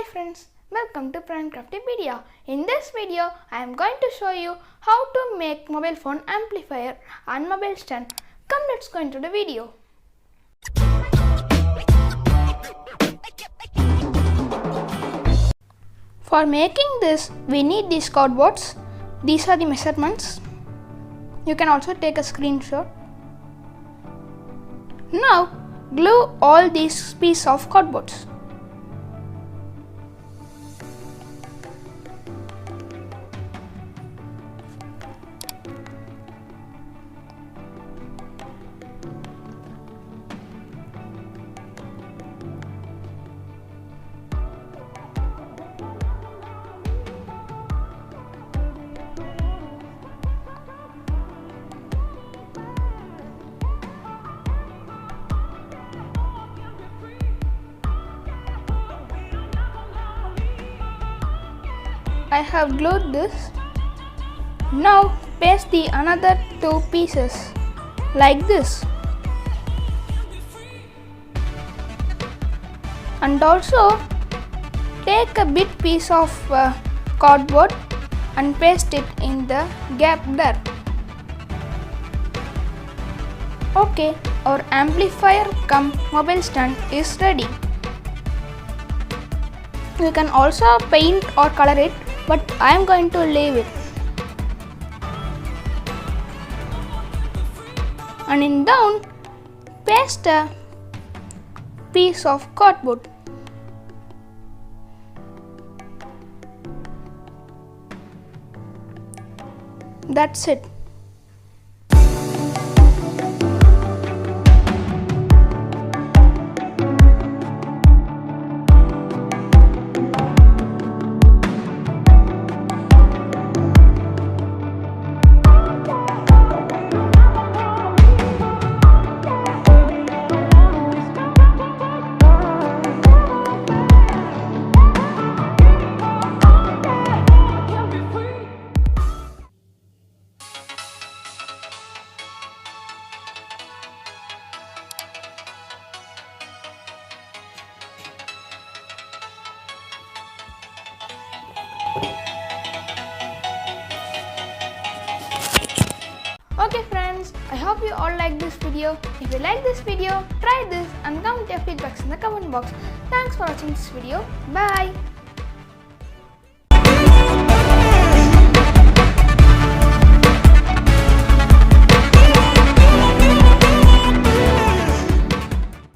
Hi friends, welcome to kraftipedia. In this video, I am going to show you how to make mobile phone amplifier and mobile stand. Come, let's go into the video. For making this, we need these cardboards. These are the measurements. You can also take a screenshot. Now, glue all these pieces of cardboards. I have glued this. Now paste the another two pieces like this. And also take a big piece of cardboard and paste it in the gap there. Okay, our amplifier cum mobile stand is ready. You can also paint or color it, but I am going to leave it. And in down, paste a piece of cardboard. That's it. Okay friends, I hope you all like this video. If you like this video, try this and comment your feedbacks in the comment box. Thanks for watching this video. Bye.